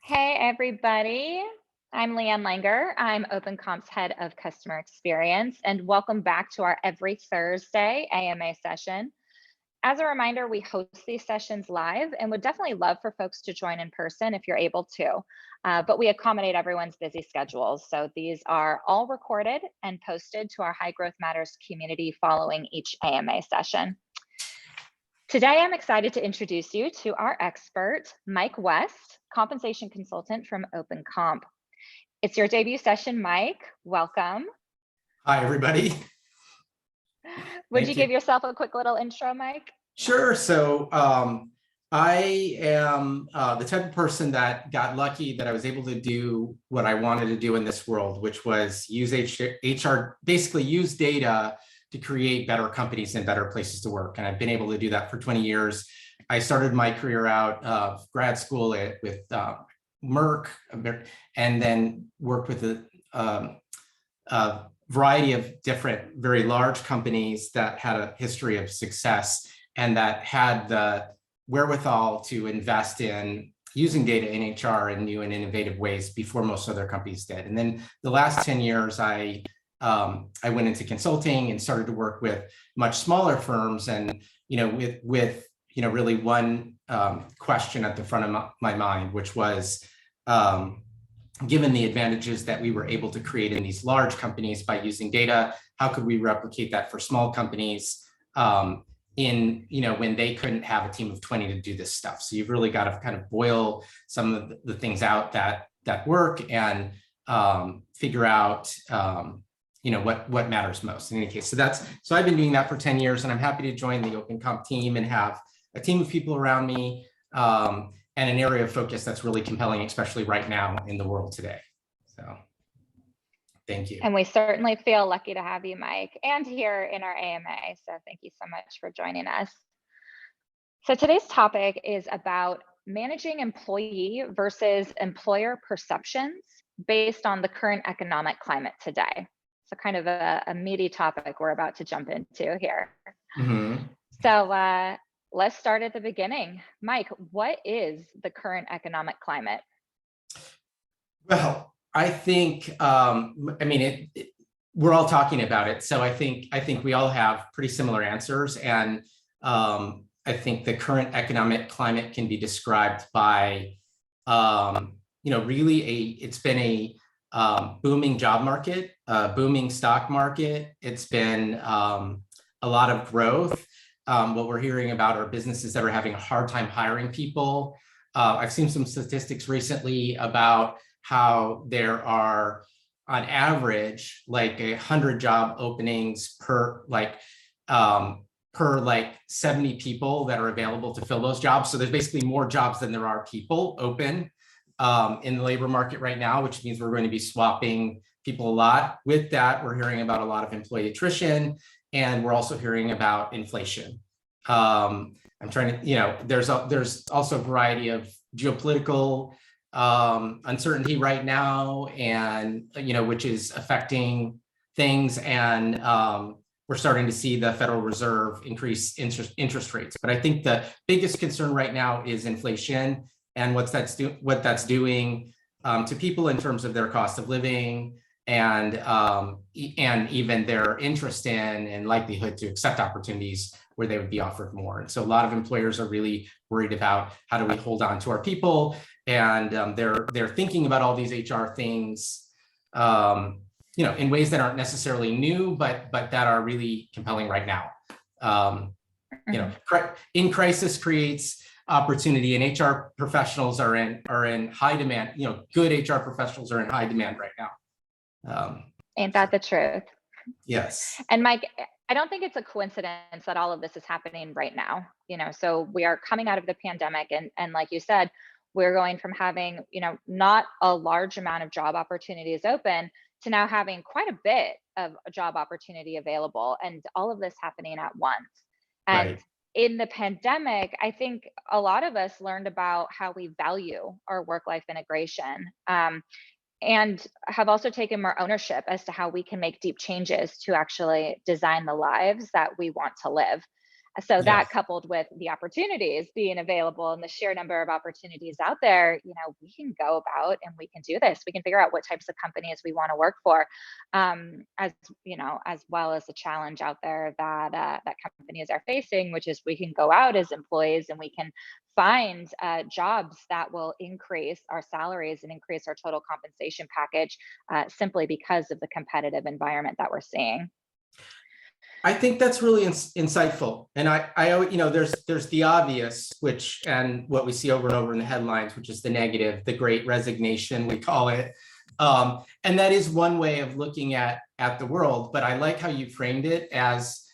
Hey, everybody. I'm Leanne Langer. I'm OpenComp's head of customer experience, and welcome back to our every Thursday AMA session. As a reminder, we host these sessions live and would definitely love for folks to join in person if you're able to, but we accommodate everyone's busy schedules. So these are all recorded and posted to our High Growth Matters community following each AMA session. Today, I'm excited to introduce you to our expert, Mike West, compensation consultant from OpenComp. It's your debut session, Mike. Welcome. Hi, everybody. Would you give yourself a quick little intro, Mike? Sure. So I am the type of person that got lucky that I was able to do what I wanted to do in this world, which was use HR, basically use data to create better companies and better places to work. And I've been able to do that for 20 years. I started my career out of grad school with Merck, and then worked with a variety of different, very large companies that had a history of success and that had the wherewithal to invest in using data in HR in new and innovative ways before most other companies did. And then the last 10 years, I went into consulting and started to work with much smaller firms, and with really one question at the front of my mind, which was, given the advantages that we were able to create in these large companies by using data, how could we replicate that for small companies when they couldn't have a team of 20 to do this stuff? So you've really got to kind of boil some of the things out that work and figure out what matters most in any case. So I've been doing that for 10 years, and I'm happy to join the OpenComp team and have a team of people around me and an area of focus that's really compelling, especially right now in the world today. So thank you. And we certainly feel lucky to have you, Mike, and here in our AMA. So thank you so much for joining us. So today's topic is about managing employee versus employer perceptions based on the current economic climate today. So kind of a meaty topic we're about to jump into here. Mm-hmm. So let's start at the beginning. Mike, what is the current economic climate? Well, I think, we're all talking about it. So I think we all have pretty similar answers. And I think the current economic climate can be described by, it's been a booming job market, booming stock market. It's been a lot of growth. What we're hearing about are businesses that are having a hard time hiring people. I've seen some statistics recently about how there are, on average, like 100 job openings per 70 people that are available to fill those jobs. So there's basically more jobs than there are people open in the labor market right now, which means we're going to be swapping people a lot. With that, we're hearing about a lot of employee attrition, and we're also hearing about inflation. I'm trying to, there's also a variety of geopolitical uncertainty right now, and which is affecting things. And we're starting to see the Federal Reserve increase interest rates. But I think the biggest concern right now is inflation and what that's doing to people in terms of their cost of living and even their interest in and likelihood to accept opportunities where they would be offered more. And so a lot of employers are really worried about how do we hold on to our people, and they're thinking about all these HR things, in ways that aren't necessarily new, but that are really compelling right now. In crisis creates opportunity, and HR professionals are in high demand. Good HR professionals are in high demand right now. Ain't that the truth? Yes. And Mike, I don't think it's a coincidence that all of this is happening right now. So we are coming out of the pandemic, and like you said, we're going from having, not a large amount of job opportunities open to now having quite a bit of a job opportunity available, and all of this happening at once. And Right. In the pandemic, I think a lot of us learned about how we value our work-life integration, and have also taken more ownership as to how we can make deep changes to actually design the lives that we want to live. So Yes. that coupled with the opportunities being available and the sheer number of opportunities out there, we can go about and we can do this. We can figure out what types of companies we want to work for, as well as the challenge out there that companies are facing, which is we can go out as employees and we can find jobs that will increase our salaries and increase our total compensation package, simply because of the competitive environment that we're seeing. I think that's really insightful. And there's the obvious, and what we see over and over in the headlines, which is the negative, the great resignation, we call it. And that is one way of looking at the world, but I like how you framed it as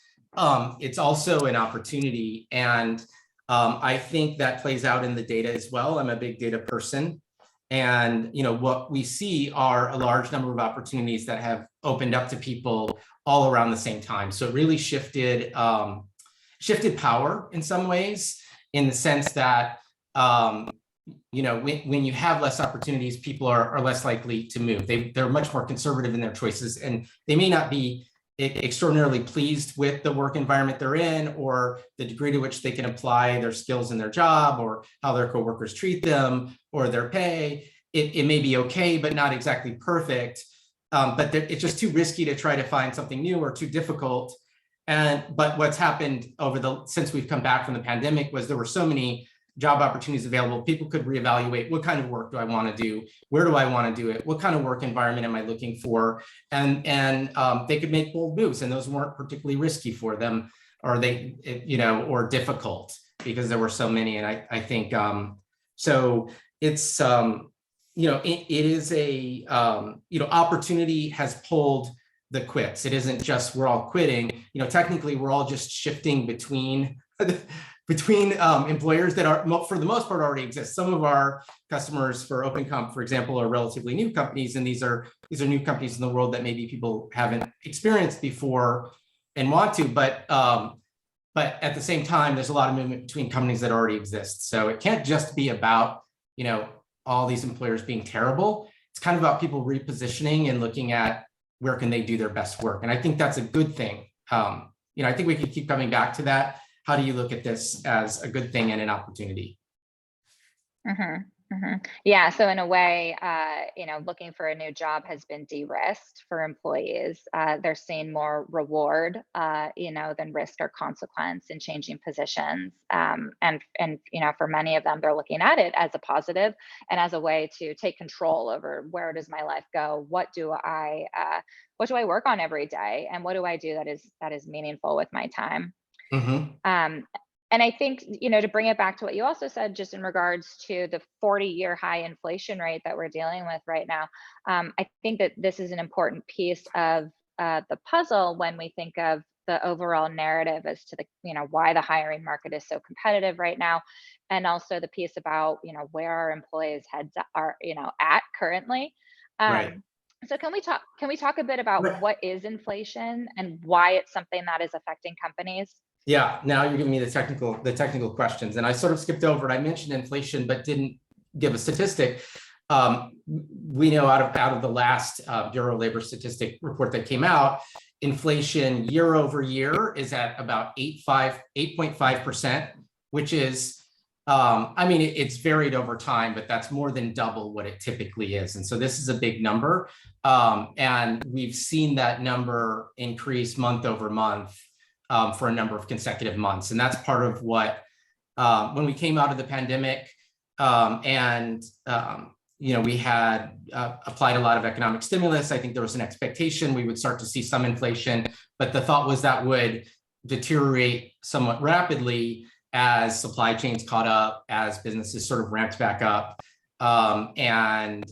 it's also an opportunity. And I think that plays out in the data as well. I'm a big data person. And what we see are a large number of opportunities that have opened up to people all around the same time. So it really shifted power in some ways, in the sense that when you have less opportunities, people are less likely to move. They're much more conservative in their choices, and they may not be extraordinarily pleased with the work environment they're in, or the degree to which they can apply their skills in their job, or how their coworkers treat them, or their pay. It may be okay, but not exactly perfect. But it's just too risky to try to find something new, or too difficult. But what's happened since we've come back from the pandemic was there were so many job opportunities available. People could reevaluate, what kind of work do I want to do? Where do I want to do it? What kind of work environment am I looking for? And they could make bold moves, and those weren't particularly risky for them, or or difficult, because there were so many. And I think so. It's it is a opportunity has pulled the quits. It isn't just we're all quitting. Technically, we're all just shifting between employers that are, for the most part, already exist. Some of our customers for OpenComp, for example, are relatively new companies, and these are new companies in the world that maybe people haven't experienced before and want to. But at the same time, there's a lot of movement between companies that already exist. So it can't just be about all these employers being terrible. It's kind of about people repositioning and looking at where can they do their best work. And I think that's a good thing. I think we can keep coming back to that. How do you look at this as a good thing and an opportunity? Yeah. So in a way, looking for a new job has been de-risked for employees. They're seeing more reward, than risk or consequence in changing positions. And for many of them, they're looking at it as a positive and as a way to take control over, where does my life go? What do I work on every day? And what do I do that is meaningful with my time? And I think, to bring it back to what you also said, just in regards to the 40-year high inflation rate that we're dealing with right now, I think that this is an important piece of the puzzle when we think of the overall narrative as to why the hiring market is so competitive right now, and also the piece about where our employees' heads are at currently. Right. So can we talk a bit about Right. what is inflation and why it's something that is affecting companies? Yeah, now you're giving me the technical questions, and I sort of skipped over it. I mentioned inflation, but didn't give a statistic. We know out of the last Bureau of Labor statistic report that came out, inflation year over year is at about 8.5%, which is, it's varied over time, but that's more than double what it typically is. And so this is a big number. And we've seen that number increase month over month for a number of consecutive months. And that's part of what, when we came out of the pandemic we had applied a lot of economic stimulus, I think there was an expectation we would start to see some inflation, but the thought was that would deteriorate somewhat rapidly as supply chains caught up, as businesses sort of ramped back up. And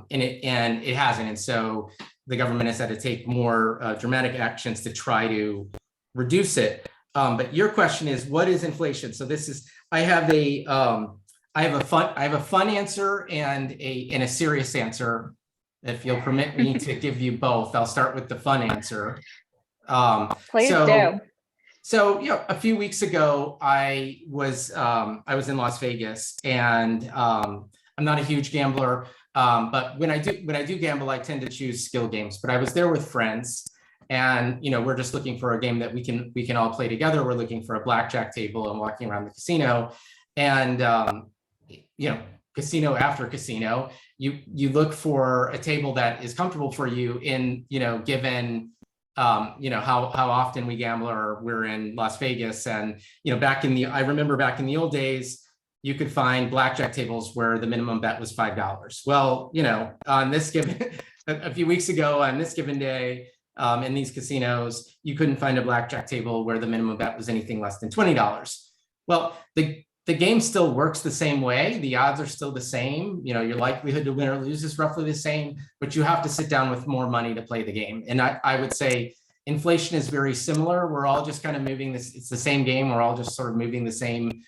it hasn't. And so the government has had to take more dramatic actions to try to reduce it. But your question is, what is inflation? So I have a fun answer and a serious answer. If you'll permit me to give you both, I'll start with the fun answer. Please do. So a few weeks ago, I was in Las Vegas, and I'm not a huge gambler, but when I do gamble, I tend to choose skill games. But I was there with friends, And we're just looking for a game that we can all play together. We're looking for a blackjack table and walking around the casino, and casino after casino, you look for a table that is comfortable for you in given how often we gamble, or we're in Las Vegas. And I remember back in the old days, you could find blackjack tables where the minimum bet was $5. Well, on this given a few weeks ago, on this given day, in these casinos, you couldn't find a blackjack table where the minimum bet was anything less than $20. Well, the game still works the same way. The odds are still the same. Your likelihood to win or lose is roughly the same, but you have to sit down with more money to play the game. And I would say inflation is very similar. We're all just kind of moving this. It's the same game. We're all just sort of moving the same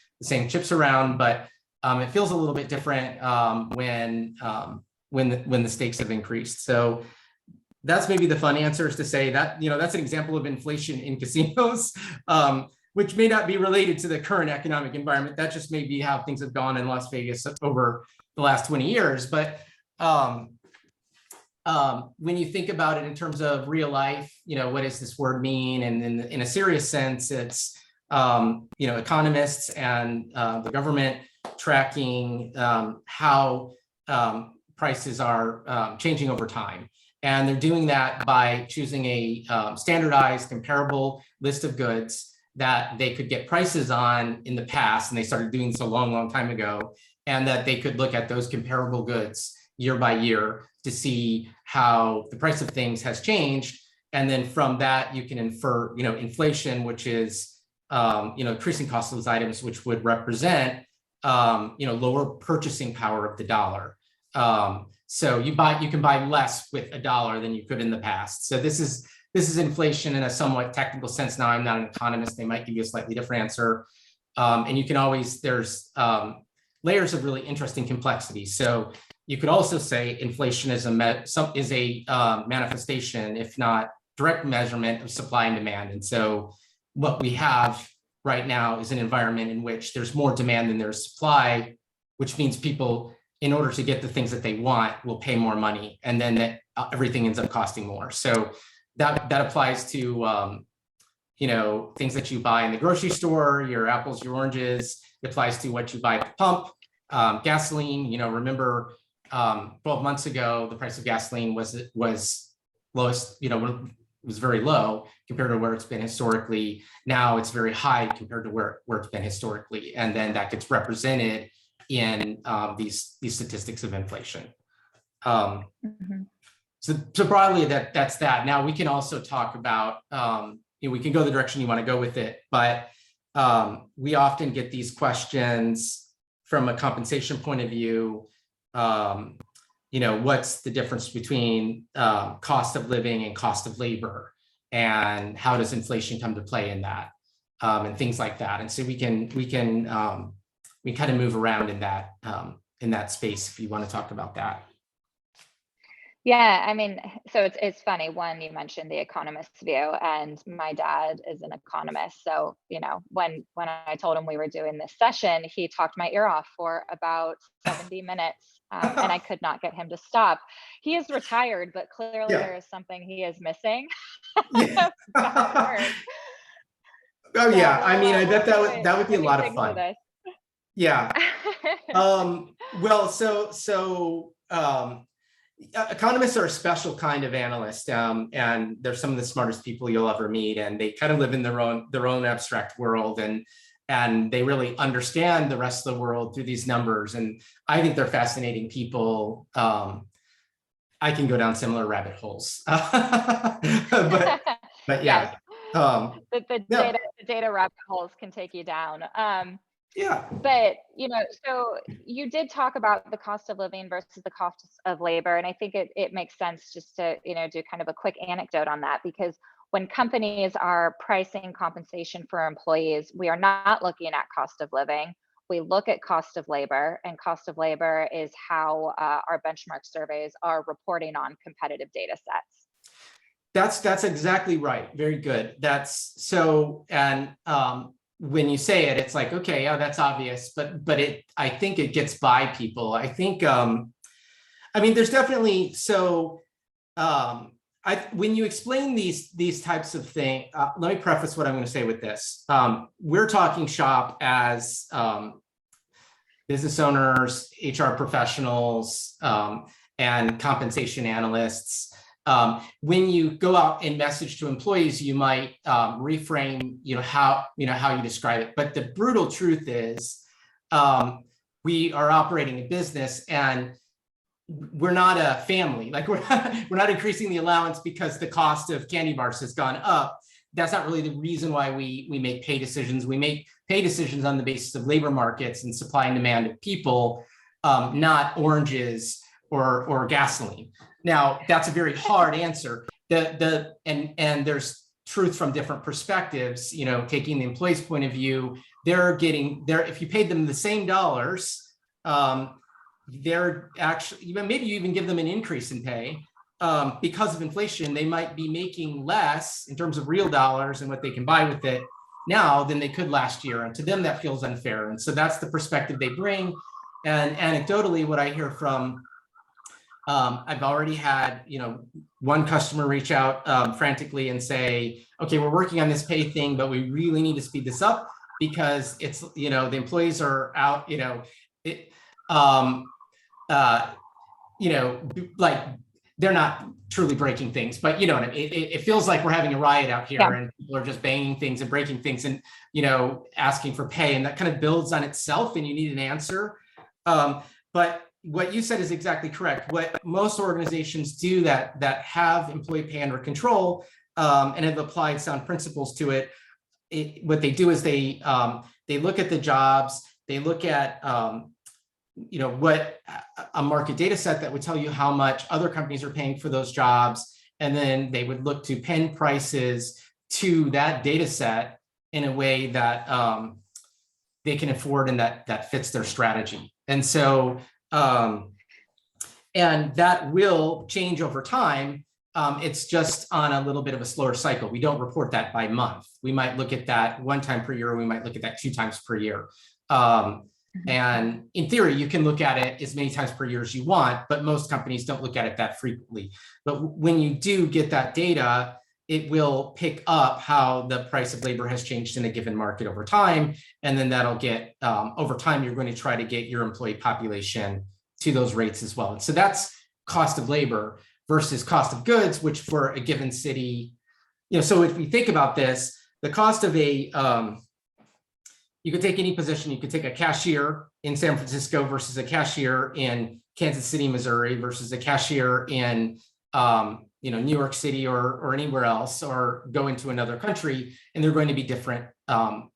chips around, but it feels a little bit different when the stakes have increased. So that's maybe the fun answer, is to say that that's an example of inflation in casinos. Which may not be related to the current economic environment. That just may be how things have gone in Las Vegas over the last 20 years. But when you think about it in terms of real life, what does this word mean? And in a serious sense, it's economists and the government tracking how prices are changing over time. And they're doing that by choosing a standardized, comparable list of goods that they could get prices on in the past, and they started doing so long time ago, and that they could look at those comparable goods year by year to see how the price of things has changed. And then from that, you can infer, inflation, which is, increasing cost of those items, which would represent, lower purchasing power of the dollar. So you can buy less with $1 than you could in the past. So this is inflation in a somewhat technical sense. Now, I'm not an economist. They might give you a slightly different answer. And you can always, there's layers of really interesting complexity. So you could also say inflation is a manifestation, if not direct measurement, of supply and demand. And so what we have right now is an environment in which there's more demand than there's supply, which means people, in order to get the things that they want, will pay more money. And then everything ends up costing more. So that applies to things that you buy in the grocery store, your apples, your oranges. It applies to what you buy at the pump, gasoline. Remember 12 months ago, the price of gasoline was lowest. Was very low compared to where it's been historically. Now it's very high compared to where it's been historically, and then that gets represented in these statistics of inflation. So broadly, that's that. Now we can also talk about, we can go the direction you want to go with it, but we often get these questions from a compensation point of view. What's the difference between cost of living and cost of labor, and how does inflation come to play in that, and things like that. And so we can kind of move around in that space if you want to talk about that. Yeah, I mean, so it's funny. One, you mentioned the economist's view, and my dad is an economist. So, when I told him we were doing this session, he talked my ear off for about 70 minutes, and I could not get him to stop. He is retired, but clearly there is something he is missing. Yeah. Oh yeah, I mean, I bet that would be a lot of fun. Yeah. Well, so economists are a special kind of analyst, and they're some of the smartest people you'll ever meet, and they kind of live in their own abstract world, and they really understand the rest of the world through these numbers. And I think they're fascinating people. I can go down similar rabbit holes, but yeah. Yes. The data rabbit holes can take you down. Yeah. But, so you did talk about the cost of living versus the cost of labor. And I think it makes sense just to, do kind of a quick anecdote on that, because when companies are pricing compensation for employees, we are not looking at cost of living. We look at cost of labor, and cost of labor is how our benchmark surveys are reporting on competitive data sets. That's exactly right. Very good. That's so, and when you say it, it's like, okay, yeah, that's obvious, but I think it gets by people. I think, there's definitely, so when you explain these types of things, let me preface what I'm going to say with this. We're talking shop as business owners, HR professionals, and compensation analysts. When you go out and message to employees, you might reframe, how you describe it. But the brutal truth is, we are operating a business, and we're not a family. Like we're not increasing the allowance because the cost of candy bars has gone up. That's not really the reason why we make pay decisions. We make pay decisions on the basis of labor markets and supply and demand of people, not oranges or gasoline. Now, that's a very hard answer. And there's truth from different perspectives. Taking the employee's point of view, if you paid them the same dollars, they're actually, maybe you even give them an increase in pay. Because of inflation, they might be making less in terms of real dollars and what they can buy with it now than they could last year. And to them, that feels unfair. And so that's the perspective they bring. And anecdotally, what I hear from, I've already had, one customer reach out frantically and say, okay, we're working on this pay thing, but we really need to speed this up because it's, the employees are out, like, they're not truly breaking things, but it feels like we're having a riot out here, and people are just banging things and breaking things and, asking for pay, and that kind of builds on itself, and you need an answer. But what you said is exactly correct. What most organizations do that have employee pay under control, and have applied sound principles to it, what they do is they look at the jobs, they look at what a market data set that would tell you how much other companies are paying for those jobs. And then they would look to pin prices to that data set in a way that they can afford and that fits their strategy. And so, and that will change over time. It's just on a little bit of a slower cycle. We don't report that by month. We might look at that one time per year, or we might look at that 2 times per year. And in theory, you can look at it as many times per year as you want, but most companies don't look at it that frequently. But when you do get that data, it will pick up how the price of labor has changed in a given market over time. And then that'll get, over time, you're going to try to get your employee population to those rates as well. And so that's cost of labor versus cost of goods, which for a given city, so if we think about this, the cost of you could take any position. You could take a cashier in San Francisco versus a cashier in Kansas City, Missouri, versus a cashier in New York City or anywhere else, or go into another country, and they're going to be different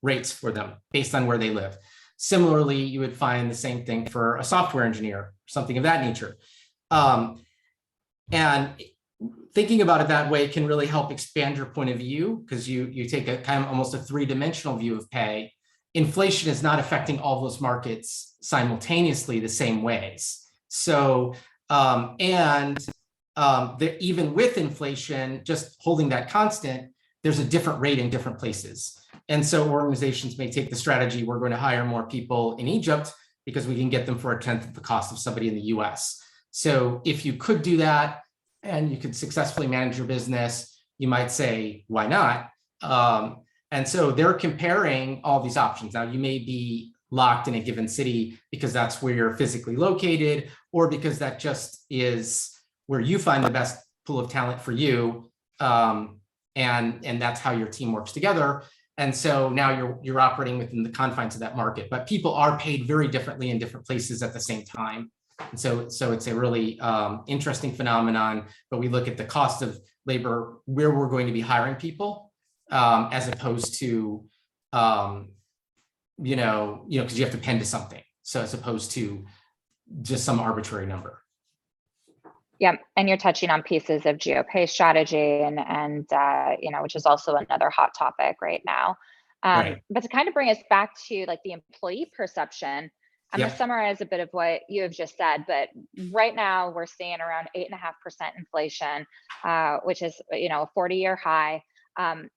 rates for them based on where they live. Similarly, you would find the same thing for a software engineer, something of that nature. And thinking about it that way can really help expand your point of view, because you take a kind of almost a 3-dimensional view of pay. Inflation is not affecting all those markets simultaneously the same ways. So, even with inflation, just holding that constant, there's a different rate in different places. And so organizations may take the strategy, we're going to hire more people in Egypt because we can get them for 1/10 of the cost of somebody in the US. So if you could do that and you could successfully manage your business, you might say, why not? And so they're comparing all these options. Now, you may be locked in a given city because that's where you're physically located, or because that just is where you find the best pool of talent for you. And that's how your team works together. And so now you're operating within the confines of that market, but people are paid very differently in different places at the same time. And so it's a really interesting phenomenon, but we look at the cost of labor, where we're going to be hiring people, as opposed to, because you have to pen to something. So as opposed to just some arbitrary number. Yeah, and you're touching on pieces of GeoPay strategy and which is also another hot topic right now. Right. But to kind of bring us back to like the employee perception, I'm going to Yep. summarize a bit of what you have just said, but right now we're seeing around 8.5% inflation, which is, a 40-year high.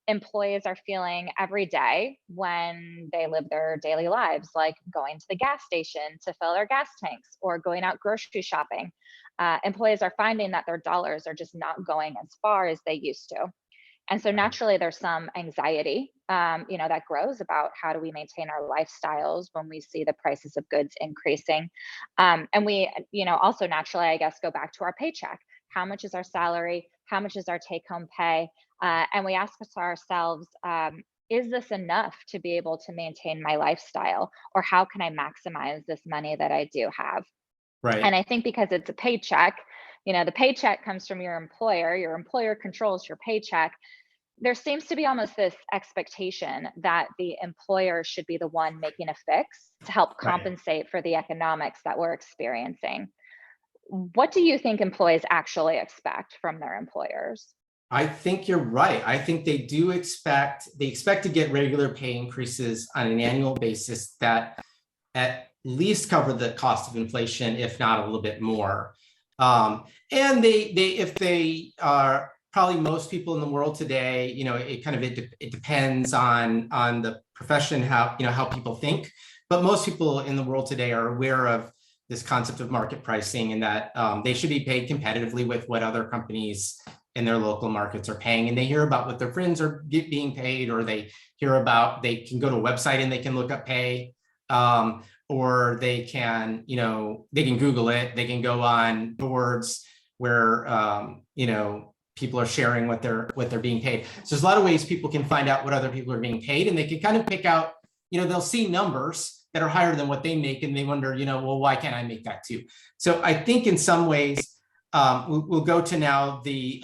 Employees are feeling every day when they live their daily lives, like going to the gas station to fill their gas tanks or going out grocery shopping. Employees are finding that their dollars are just not going as far as they used to. And so Right. naturally, there's some anxiety, that grows about how do we maintain our lifestyles when we see the prices of goods increasing. And we, also naturally, I guess, go back to our paycheck. How much is our salary? How much is our take home pay? And we ask ourselves, is this enough to be able to maintain my lifestyle? Or how can I maximize this money that I do have? Right. And I think because it's a paycheck, the paycheck comes from your employer controls your paycheck. There seems to be almost this expectation that the employer should be the one making a fix to help Right. compensate for the economics that we're experiencing. What do you think employees actually expect from their employers? I think you're right. I think they expect to get regular pay increases on an annual basis that at least cover the cost of inflation, if not a little bit more. And if they are, probably most people in the world today, it depends on the profession, how people think, but most people in the world today are aware of this concept of market pricing, and that they should be paid competitively with what other companies in their local markets are paying. And they hear about what their friends are being paid, or they can go to a website and they can look up pay. Or they can Google it. They can go on boards where, people are sharing what they're being paid. So there's a lot of ways people can find out what other people are being paid, and they can kind of pick out, they'll see numbers that are higher than what they make, and they wonder, well, why can't I make that too? So I think in some ways, we'll go to now the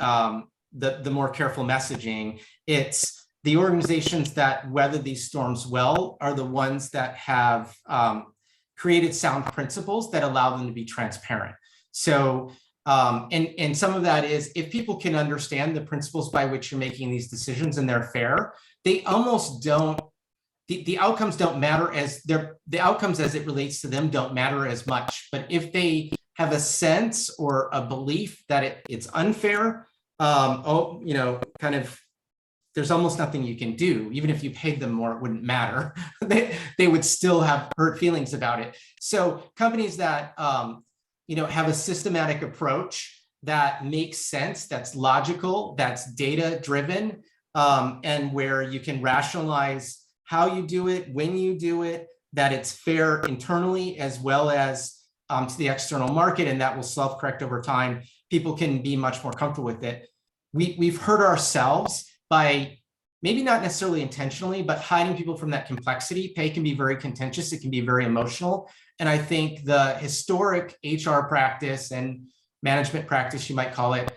more careful messaging. It's the organizations that weather these storms well are the ones that have created sound principles that allow them to be transparent. So, and some of that is, if people can understand the principles by which you're making these decisions and they're fair, they almost don't, the outcomes don't matter the outcomes as it relates to them don't matter as much. But if they have a sense or a belief that it's unfair, there's almost nothing you can do. Even if you paid them more, it wouldn't matter. They would still have hurt feelings about it. So companies that have a systematic approach that makes sense, that's logical, that's data driven, and where you can rationalize how you do it, when you do it, that it's fair internally as well as to the external market, and that will self-correct over time. People can be much more comfortable with it. We've hurt ourselves by, maybe not necessarily intentionally, but hiding people from that complexity. Pay can be very contentious. It can be very emotional. And I think the historic HR practice and management practice, you might call it,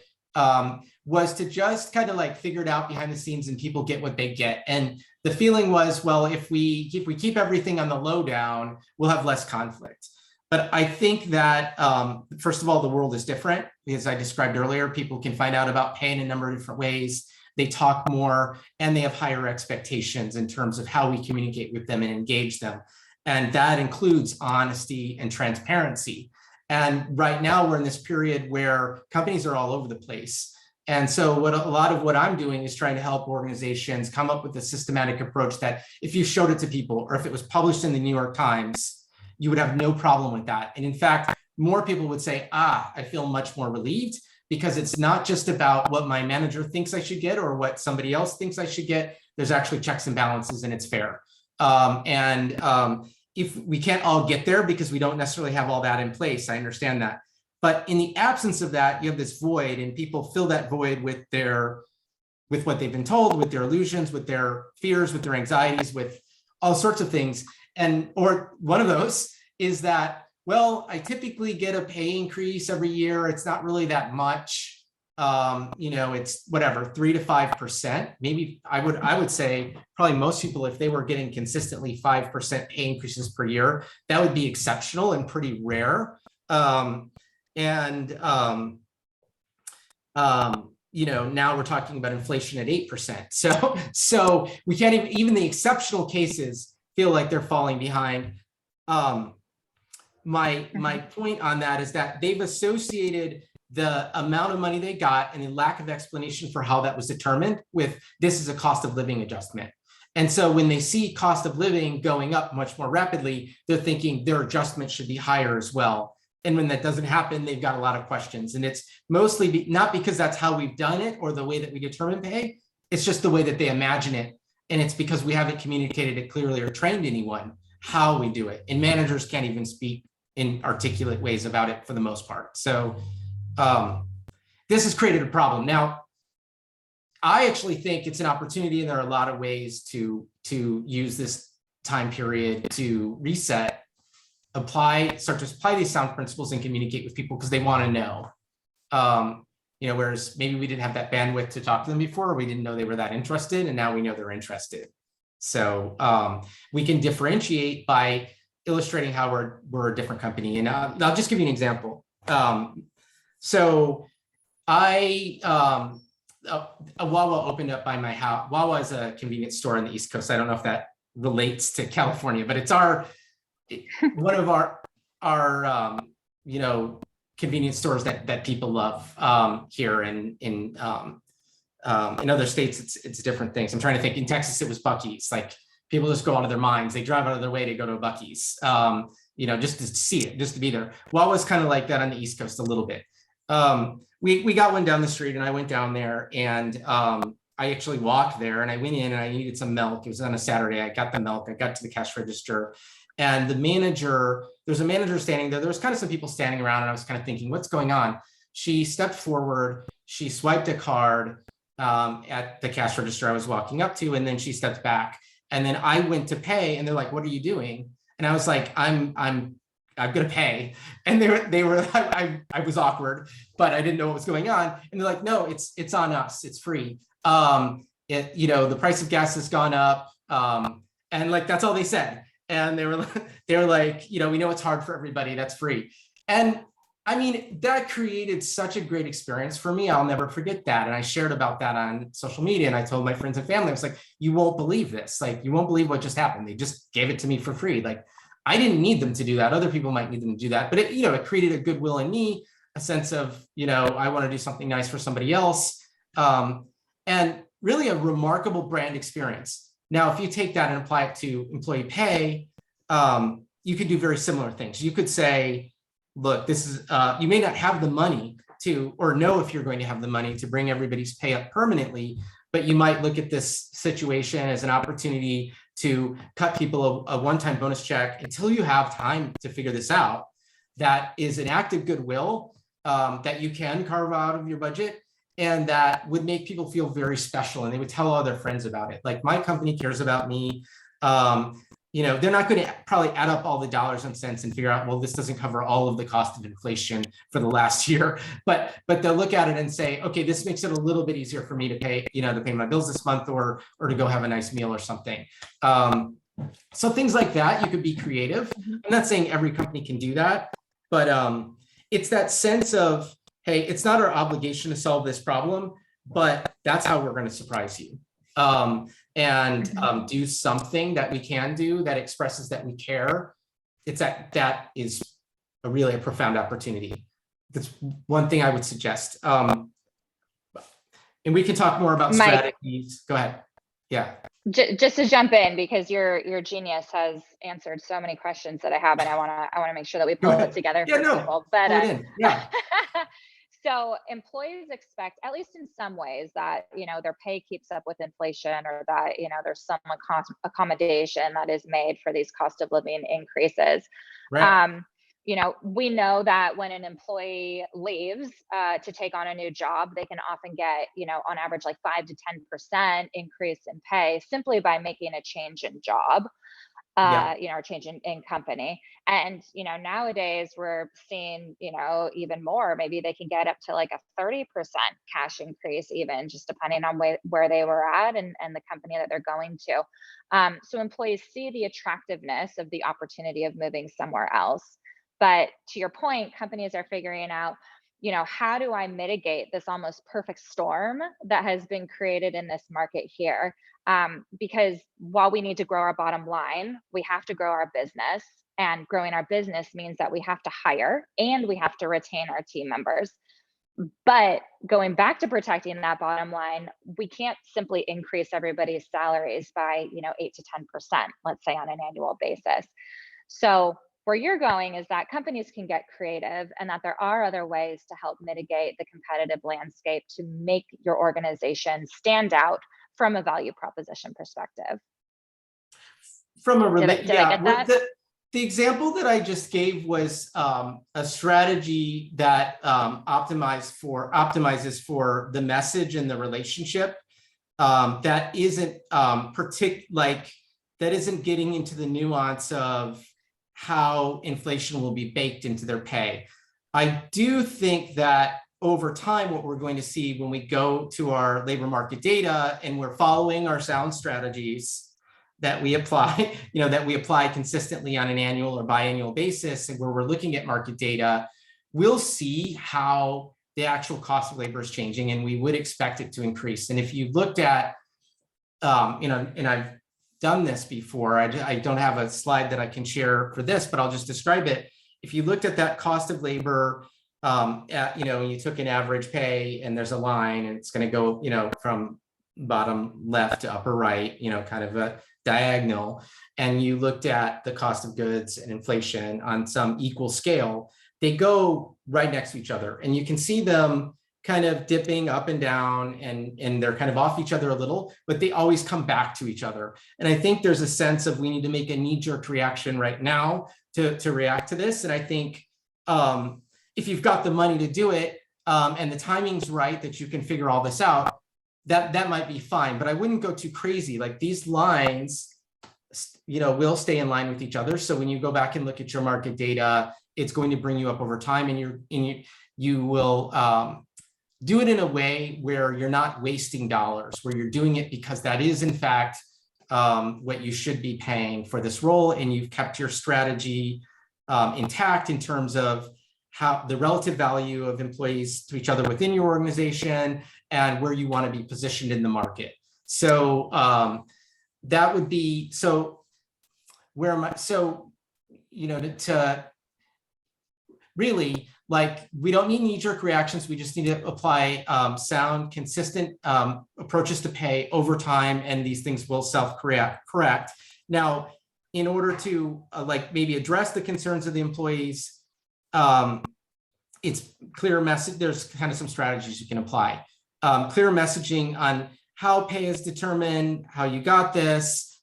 was to just kind of like figure it out behind the scenes and people get what they get. And the feeling was, well, if we keep everything on the lowdown, we'll have less conflict. But I think that, first of all, the world is different. As I described earlier, people can find out about pay in a number of different ways. They talk more, and they have higher expectations in terms of how we communicate with them and engage them. And that includes honesty and transparency. And right now we're in this period where companies are all over the place. And so a lot of what I'm doing is trying to help organizations come up with a systematic approach that if you showed it to people, or if it was published in the New York Times, you would have no problem with that. And in fact, more people would say, I feel much more relieved, because it's not just about what my manager thinks I should get or what somebody else thinks I should get. There's actually checks and balances, and it's fair. If we can't all get there because we don't necessarily have all that in place, I understand that. But in the absence of that, you have this void, and people fill that void with what they've been told, with their illusions, with their fears, with their anxieties, with all sorts of things. Or one of those is that, well, I typically get a pay increase every year. It's not really that much. It's whatever, 3 to 5%. Maybe I would say probably most people, if they were getting consistently 5% pay increases per year, that would be exceptional and pretty rare. Now we're talking about inflation at 8%. So we can't even the exceptional cases feel like they're falling behind. My point on that is that they've associated the amount of money they got and the lack of explanation for how that was determined with this is a cost of living adjustment. And so when they see cost of living going up much more rapidly, they're thinking their adjustment should be higher as well. And when that doesn't happen, they've got a lot of questions. And it's mostly not because that's how we've done it or the way that we determine pay. It's just the way that they imagine it. And it's because we haven't communicated it clearly or trained anyone how we do it. And managers can't even speak in articulate ways about it for the most part. So this has created a problem. Now, I actually think it's an opportunity, and there are a lot of ways to use this time period to reset, start to apply these sound principles and communicate with people because they want to know. Whereas maybe we didn't have that bandwidth to talk to them before, or we didn't know they were that interested, and now we know they're interested. So we can differentiate by illustrating how we're a different company. And I'll just give you an example. So a Wawa opened up by my house. Wawa is a convenience store on the East Coast. I don't know if that relates to California, but it's one of our convenience stores that people love here. In other states, it's different things. I'm trying to think. In Texas, it was Buc-ee's. Like people just go out of their minds. They drive out of their way to go to a Buc-ee's, just to see it, just to be there. Wawa's kind of like that on the East Coast a little bit. We got one down the street, and I went down there, and I actually walked there, and I went in and I needed some milk. It was on a Saturday. I got the milk. I got to the cash register, and there's a manager standing there. There was kind of some people standing around, and I was kind of thinking, what's going on? She stepped forward. She swiped a card at the cash register I was walking up to, and then she stepped back. And then I went to pay, and they're like, "What are you doing?" And I was like, "I'm gonna pay." And they were I was awkward, but I didn't know what was going on. And they're like, "No, it's on us. It's free. The price of gas has gone up." And like that's all they said. And they were like, we know it's hard for everybody. That's free. And I mean, that created such a great experience for me. I'll never forget that. And I shared about that on social media, and I told my friends and family, I was like, "You won't believe this. Like, you won't believe what just happened. They just gave it to me for free." Like, I didn't need them to do that. Other people might need them to do that, but it created a goodwill in me, a sense of, I want to do something nice for somebody else. And really a remarkable brand experience. Now, if you take that and apply it to employee pay, you could do very similar things. You could say, look, this is, you may not have the money to, or know if you're going to have the money to bring everybody's pay up permanently, but you might look at this situation as an opportunity to cut people a one-time bonus check until you have time to figure this out. That is an act of goodwill that you can carve out of your budget, and that would make people feel very special, and they would tell all their friends about it. Like, my company cares about me. They're not going to probably add up all the dollars and cents and figure out, well, this doesn't cover all of the cost of inflation for the last year, but they'll look at it and say, okay, this makes it a little bit easier for me to pay my bills this month, or to go have a nice meal or something. So things like that, you could be creative. I'm not saying every company can do that, but it's that sense of, hey, it's not our obligation to solve this problem, but that's how we're going to surprise you. Do something that we can do that expresses that we care. It's that is really a profound opportunity. That's one thing I would suggest. And we can talk more about strategies. Go ahead. Yeah. Just to jump in, because your genius has answered so many questions that I have, and I want to make sure that we pull it together for people. But yeah. So employees expect, at least in some ways, that their pay keeps up with inflation, or that there's some accommodation that is made for these cost of living increases. Right. We know that when an employee leaves to take on a new job, they can often get on average like 5 to 10% increase in pay simply by making a change in job. Or change in company. And, nowadays we're seeing, even more, maybe they can get up to like a 30% cash increase, even just depending on where they were at and the company that they're going to. So employees see the attractiveness of the opportunity of moving somewhere else. But to your point, companies are figuring out, how do I mitigate this almost perfect storm that has been created in this market here? Because while we need to grow our bottom line, we have to grow our business, and growing our business means that we have to hire and we have to retain our team members. But going back to protecting that bottom line, we can't simply increase everybody's salaries by, 8 to 10%, let's say on an annual basis. So where you're going is that companies can get creative and that there are other ways to help mitigate the competitive landscape to make your organization stand out from a value proposition perspective. From a Did I get that? the example that I just gave was a strategy that optimizes for the message and the relationship. That isn't that isn't getting into the nuance of how inflation will be baked into their pay. I do think that over time, what we're going to see when we go to our labor market data and we're following our sound strategies that we apply, that we apply consistently on an annual or biannual basis, and where we're looking at market data, we'll see how the actual cost of labor is changing, and we would expect it to increase. And if you looked at, and I've done this before, I don't have a slide that I can share for this, but I'll just describe it. If you looked at that cost of labor, you took an average pay and there's a line and it's going to go, from bottom left to upper right, kind of a diagonal, and you looked at the cost of goods and inflation on some equal scale, they go right next to each other. And you can see them kind of dipping up and down, and they're kind of off each other a little, but they always come back to each other. And I think there's a sense of we need to make a knee-jerk reaction right now to react to this. And I think if you've got the money to do it and the timing's right, that you can figure all this out, that might be fine. But I wouldn't go too crazy. Like these lines, will stay in line with each other. So when you go back and look at your market data, it's going to bring you up over time, and you will do it in a way where you're not wasting dollars, where you're doing it because that is in fact what you should be paying for this role, and you've kept your strategy intact in terms of how the relative value of employees to each other within your organization and where you want to be positioned in the market. So that would be, so where am I? So, to really, like, we don't need knee-jerk reactions. We just need to apply sound, consistent approaches to pay over time, and these things will self-correct. Now, in order to maybe address the concerns of the employees, it's clear message. There's kind of some strategies you can apply. Clear messaging on how pay is determined, how you got this,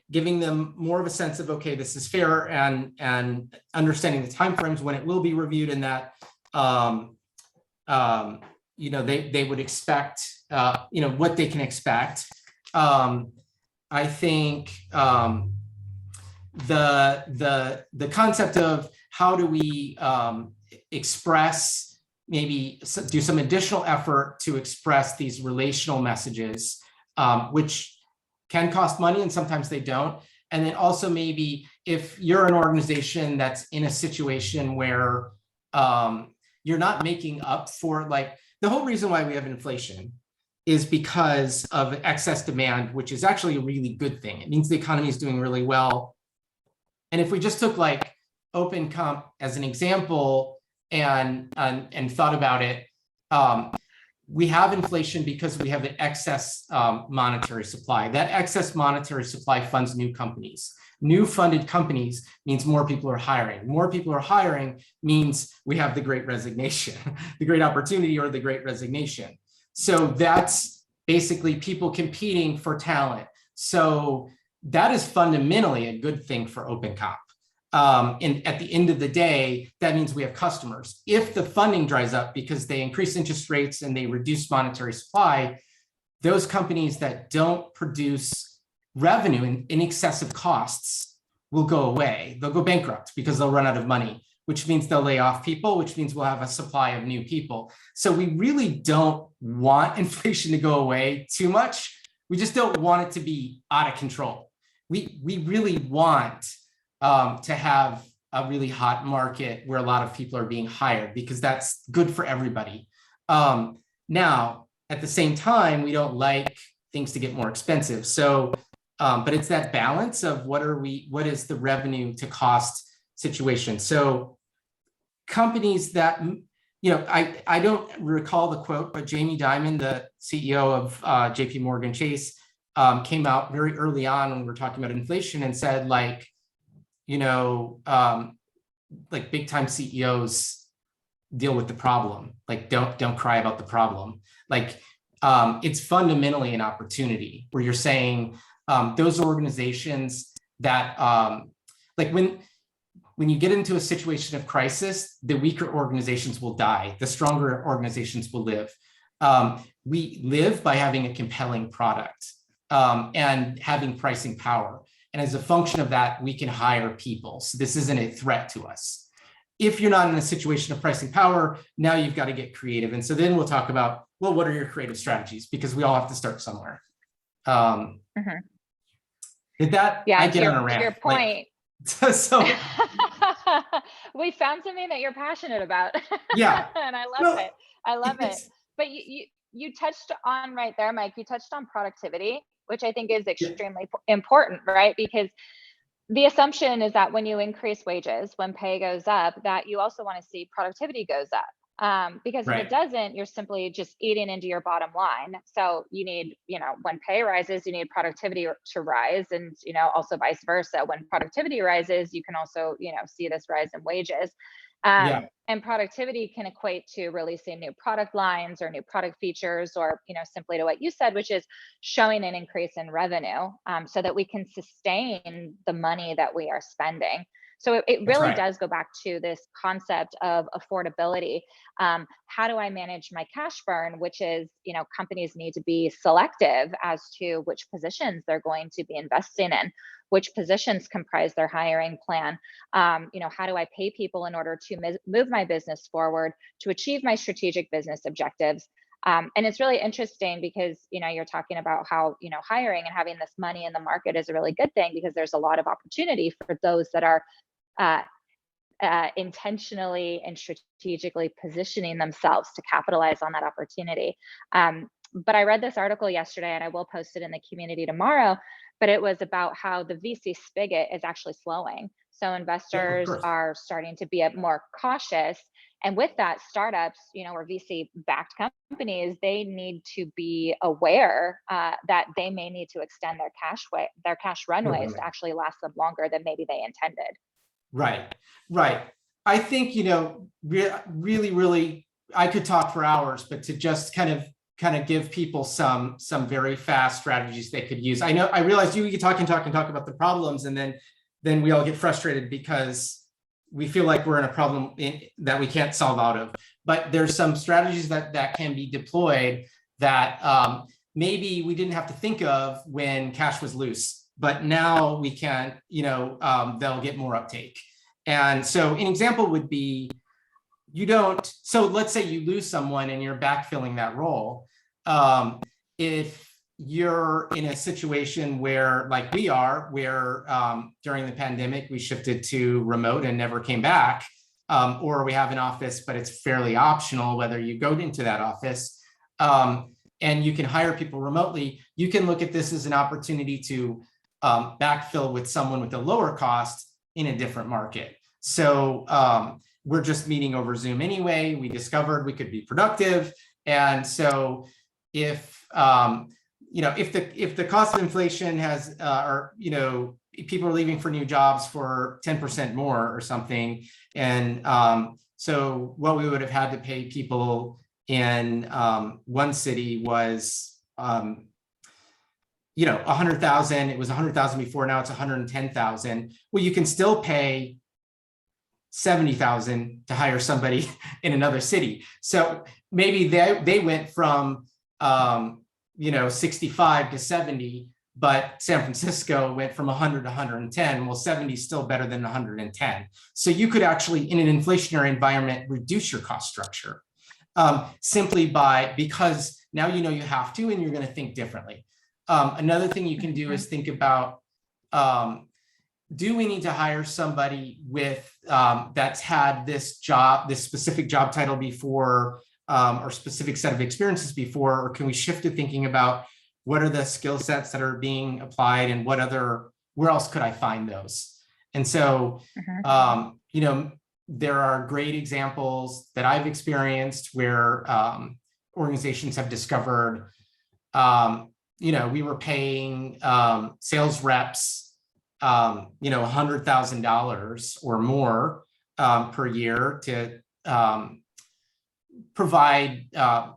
giving them more of a sense of, okay, this is fair, and understanding the timeframes when it will be reviewed, and that they would expect what they can expect. I think the concept of how do we express, maybe do some additional effort to express these relational messages, which can cost money and sometimes they don't. And then also maybe if you're an organization that's in a situation where you're not making up for, the whole reason why we have inflation is because of excess demand, which is actually a really good thing. It means the economy is doing really well. And if we just took open comp as an example and thought about it, we have inflation because we have an excess monetary supply. That excess monetary supply funds new companies. New funded companies means more people are hiring. More people are hiring means we have the Great Resignation, the Great Opportunity, or the Great Resignation. So that's basically people competing for talent. So that is fundamentally a good thing for open comp. And at the end of the day, that means we have customers. If the funding dries up because they increase interest rates and they reduce monetary supply, those companies that don't produce revenue in excess of costs will go away. They'll go bankrupt because they'll run out of money, which means they'll lay off people, which means we'll have a supply of new people. So we really don't want inflation to go away too much. We just don't want it to be out of control. We really want to have a really hot market where a lot of people are being hired, because that's good for everybody. Now, at the same time, we don't like things to get more expensive. So, but it's that balance of what is the revenue to cost situation. So companies that I don't recall the quote, but Jamie Dimon, the CEO of JP Morgan Chase, came out very early on when we were talking about inflation and said, like, like big time CEOs deal with the problem. Like, don't cry about the problem. Like, it's fundamentally an opportunity where you're saying those organizations that like when you get into a situation of crisis, the weaker organizations will die, the stronger organizations will live. We live by having a compelling product and having pricing power. And as a function of that, we can hire people. So this isn't a threat to us. If you're not in a situation of pricing power, now you've got to get creative. And so then we'll talk about, well, what are your creative strategies? Because we all have to start somewhere. Did that, yeah, I get on a rant. To your point. Like, so we found something that you're passionate about. Yeah. And I love it. I love it. But you touched on right there, Mike, you touched on productivity, which I think is extremely important, right? Because the assumption is that when you increase wages, when pay goes up, that you also want to see productivity goes up. Because if it doesn't, you're simply just eating into your bottom line. So you need, when pay rises, you need productivity to rise, and, also vice versa. When productivity rises, you can also, see this rise in wages. And productivity can equate to releasing new product lines or new product features, or, simply to what you said, which is showing an increase in revenue so that we can sustain the money that we are spending. So it really does go back to this concept of affordability. How do I manage my cash burn? Which is, companies need to be selective as to which positions they're going to be investing in, which positions comprise their hiring plan. How do I pay people in order to move my business forward, to achieve my strategic business objectives? And it's really interesting because, you're talking about how, hiring and having this money in the market is a really good thing, because there's a lot of opportunity for those that are intentionally and strategically positioning themselves to capitalize on that opportunity. But I read this article yesterday, and I will post it in the community tomorrow, but it was about how the VC spigot is actually slowing. So investors are starting to be more cautious. And with that, startups, or VC backed companies, they need to be aware that they may need to extend their cash runways to actually last them longer than maybe they intended. Right. I think, really, I could talk for hours, but to just kind of give people some very fast strategies they could use. I realize you could talk about the problems, and then we all get frustrated because we feel like we're in a problem that we can't solve out of. But there's some strategies that can be deployed that maybe we didn't have to think of when cash was loose. But now we can, they'll get more uptake. And so an example would be, so let's say you lose someone and you're backfilling that role. If you're in a situation where, like we are, where during the pandemic, we shifted to remote and never came back, or we have an office, but it's fairly optional whether you go into that office, and you can hire people remotely, you can look at this as an opportunity to backfill with someone with a lower cost in a different market. So we're just meeting over Zoom anyway. We discovered we could be productive. And so if the cost of inflation has, or, people are leaving for new jobs for 10% more or something. And so what we would have had to pay people in one city was, 100,000. It was 100,000 before. Now it's 110,000. Well, you can still pay 70,000 to hire somebody in another city. So maybe they went from 65 to 70, but San Francisco went from 100 to 110. Well, 70 is still better than 110. So you could actually, in an inflationary environment, reduce your cost structure simply because now you have to, and you're going to think differently. Another thing you can do is think about, do we need to hire somebody with that's had this specific job title before, or specific set of experiences before, or can we shift to thinking about what are the skill sets that are being applied, and where else could I find those? And so, there are great examples that I've experienced where organizations have discovered, we were paying sales reps, $100,000 or more per year to provide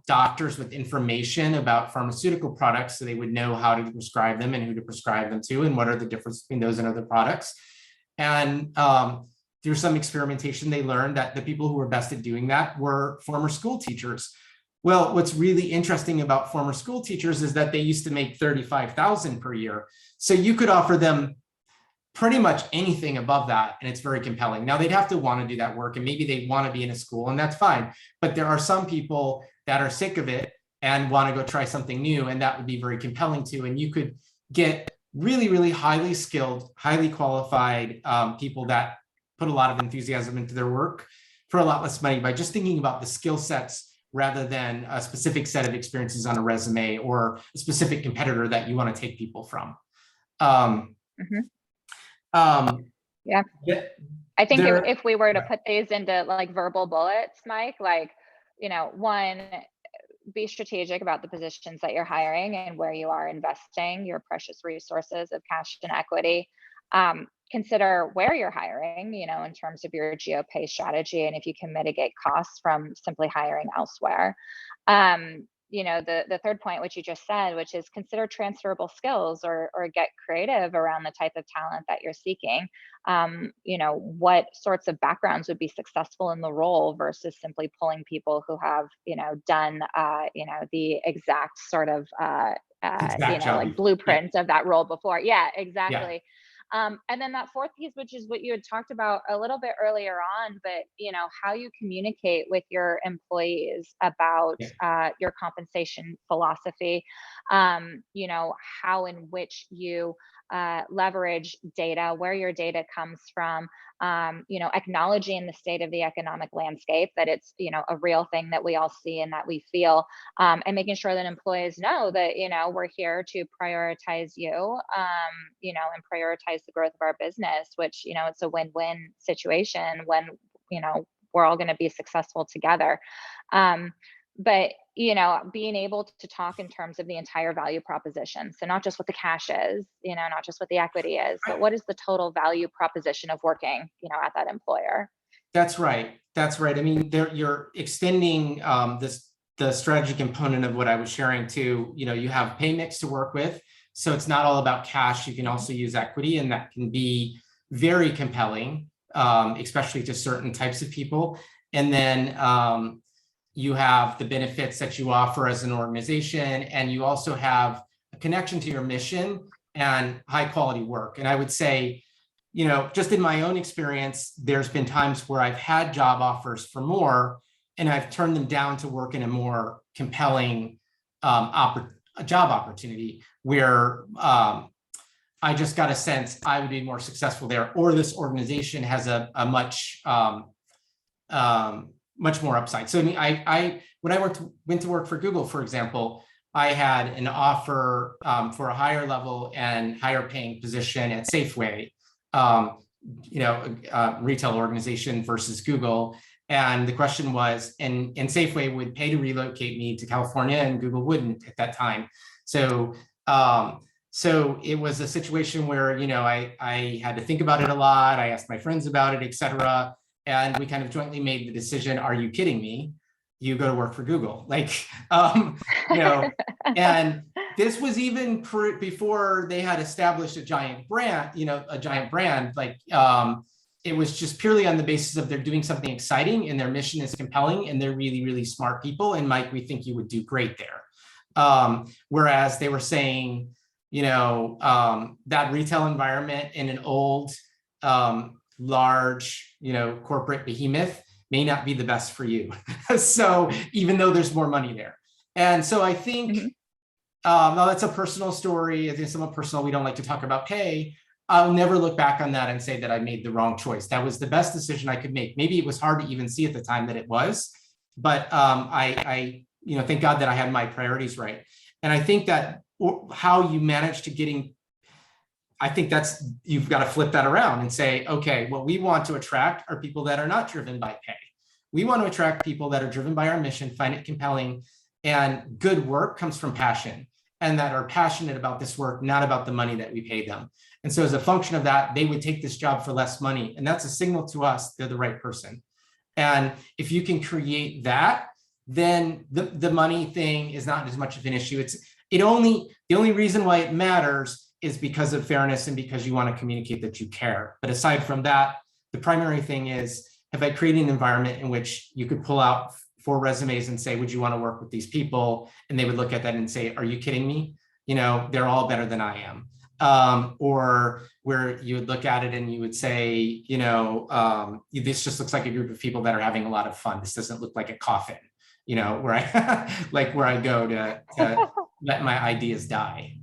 doctors with information about pharmaceutical products so they would know how to prescribe them and who to prescribe them to and what are the differences between those and other products. And through some experimentation, they learned that the people who were best at doing that were former school teachers. Well, what's really interesting about former school teachers is that they used to make $35,000 per year. So you could offer them pretty much anything above that, and it's very compelling. Now, they'd have to want to do that work, and maybe they want to be in a school, and that's fine. But there are some people that are sick of it and want to go try something new, and that would be very compelling too. And you could get really, really highly skilled, highly qualified people that put a lot of enthusiasm into their work for a lot less money by just thinking about the skill sets rather than a specific set of experiences on a resume or a specific competitor that you want to take people from. Yeah. I think if we were to put these into like verbal bullets, Mike, like, one, be strategic about the positions that you're hiring and where you are investing your precious resources of cash and equity. Consider where you're hiring, in terms of your geo-pay strategy, and if you can mitigate costs from simply hiring elsewhere. The third point, which you just said, which is consider transferable skills or get creative around the type of talent that you're seeking. What sorts of backgrounds would be successful in the role versus simply pulling people who have, done, the exact sort of, like blueprint of that role before. Yeah, exactly. Yeah. And then that fourth piece, which is what you had talked about a little bit earlier on, but how you communicate with your employees about your compensation philosophy, how in which you leverage data, where your data comes from, acknowledging the state of the economic landscape, that it's, a real thing that we all see and that we feel, and making sure that employees know that, we're here to prioritize you, and prioritize the growth of our business, which, it's a win-win situation when, we're all going to be successful together. But, being able to talk in terms of the entire value proposition. So not just what the cash is, not just what the equity is, but what is the total value proposition of working, at that employer. That's right. That's right. I mean, you're extending the strategy component of what I was sharing to, you have pay mix to work with. So it's not all about cash. You can also use equity, and that can be very compelling, especially to certain types of people. And then you have the benefits that you offer as an organization, and you also have a connection to your mission and high quality work. And I would say, just in my own experience, there's been times where I've had job offers for more, and I've turned them down to work in a more compelling job opportunity where I just got a sense I would be more successful there, or this organization has a much more upside. So I mean, when I went to work for Google, for example, I had an offer for a higher level and higher paying position at Safeway, retail organization versus Google. And the question was, and Safeway would pay to relocate me to California, and Google wouldn't at that time. So it was a situation where, I had to think about it a lot. I asked my friends about it, et cetera. And we kind of jointly made the decision, are you kidding me? You go to work for Google. And this was even before they had established a giant brand, it was just purely on the basis of they're doing something exciting and their mission is compelling and they're really, really smart people. And Mike, we think you would do great there. Whereas they were saying, that retail environment in an old, large, corporate behemoth may not be the best for you. So even though there's more money there. And so I think, now that's a personal story. It's somewhat personal. We don't like to talk about pay. I'll never look back on that and say that I made the wrong choice. That was the best decision I could make. Maybe it was hard to even see at the time that it was, but I thank God that I had my priorities right. And I think that how you manage to I think you've got to flip that around and say, okay, what we want to attract are people that are not driven by pay. We want to attract people that are driven by our mission, find it compelling, and good work comes from passion, and that are passionate about this work, not about the money that we pay them. And so as a function of that, they would take this job for less money. And that's a signal to us they're the right person. And if you can create that, then the money thing is not as much of an issue. The only reason why it matters is because of fairness and because you want to communicate that you care. But aside from that, the primary thing is, have I created an environment in which you could pull out 4 resumes and say, would you want to work with these people? And they would look at that and say, are you kidding me? They're all better than I am. Or where you would look at it and you would say, this just looks like a group of people that are having a lot of fun. This doesn't look like a coffin, where I go to let my ideas die,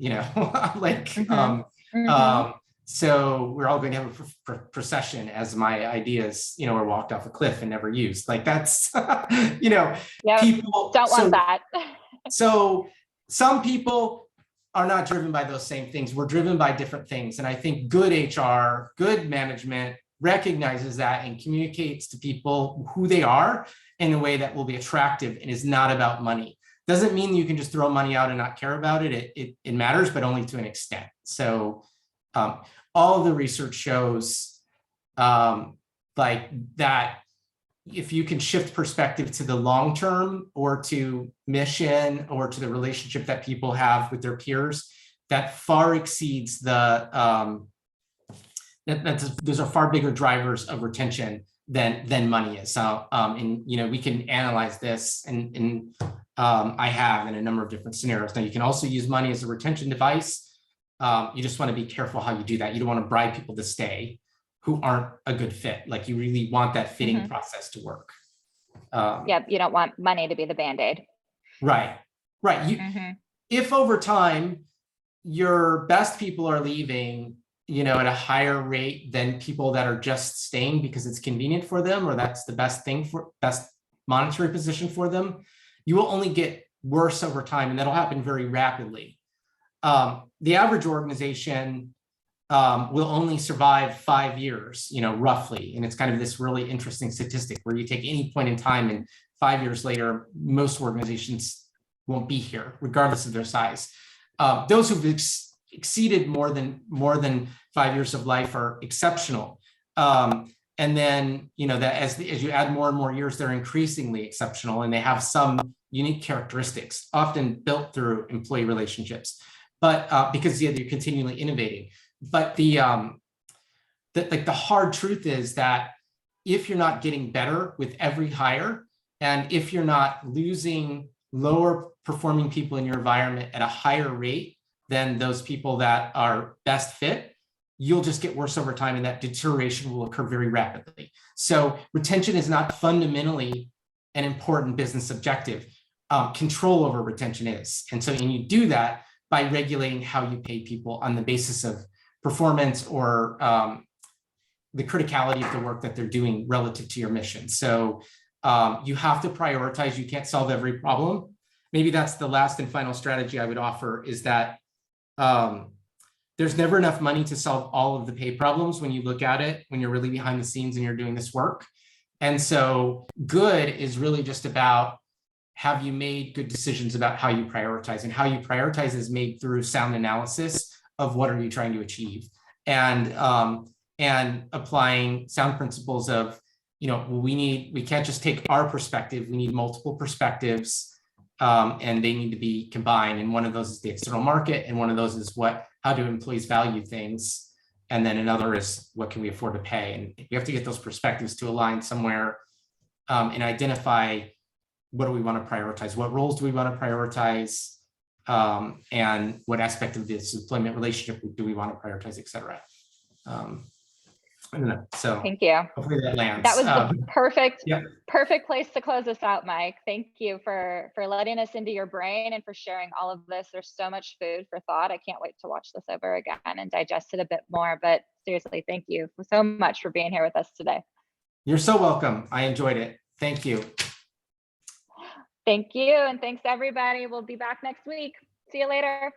so we're all going to have a procession as my ideas, are walked off a cliff and never used. Like that's, Yep. people don't want that. So some people are not driven by those same things. We're driven by different things. And I think good HR, good management recognizes that and communicates to people who they are in a way that will be attractive and is not about money. Doesn't mean you can just throw money out and not care about it. It matters, but only to an extent. So all of the research shows like that if you can shift perspective to the long term or to mission or to the relationship that people have with their peers, that far exceeds the those are far bigger drivers of retention than money is. So and we can analyze this and I have in a number of different scenarios. Now you can also use money as a retention device. You just want to be careful how you do that. You don't want to bribe people to stay who aren't a good fit. Like you really want that fitting process to work. Yep, you don't want money to be the Band-Aid. Right. If over time your best people are leaving, at a higher rate than people that are just staying because it's convenient for them, or that's the best monetary position for them, you will only get worse over time, and that'll happen very rapidly. The average organization will only survive 5 years, roughly. And it's kind of this really interesting statistic where you take any point in time and 5 years later, most organizations won't be here, regardless of their size. Those who've exceeded more than 5 years of life are exceptional. And then, that as you add more and more years, they're increasingly exceptional, and they have some unique characteristics, often built through employee relationships. But because you're continually innovating. But the hard truth is that if you're not getting better with every hire, and if you're not losing lower performing people in your environment at a higher rate than those people that are best fit, you'll just get worse over time, and that deterioration will occur very rapidly. So retention is not fundamentally an important business objective. Control over retention is. And you do that by regulating how you pay people on the basis of performance or the criticality of the work that they're doing relative to your mission. So you have to prioritize. You can't solve every problem. Maybe that's the last and final strategy I would offer, is that there's never enough money to solve all of the pay problems when you look at it, when you're really behind the scenes and you're doing this work. And so good is really just about, have you made good decisions about how you prioritize? And how you prioritize is made through sound analysis of what are you trying to achieve, and applying sound principles of, we can't just take our perspective. We need multiple perspectives, and they need to be combined. And one of those is the external market, and one of those is how do employees value things, and then another is what can we afford to pay. And we have to get those perspectives to align somewhere, and identify, what do we want to prioritize? What roles do we want to prioritize? And what aspect of this employment relationship do we want to prioritize, et cetera? I don't know. So thank you. Hopefully that lands. That was the perfect place to close us out, Mike. Thank you for letting us into your brain and for sharing all of this. There's so much food for thought. I can't wait to watch this over again and digest it a bit more. But seriously, thank you so much for being here with us today. You're so welcome. I enjoyed it. Thank you. Thank you. And thanks, everybody. We'll be back next week. See you later.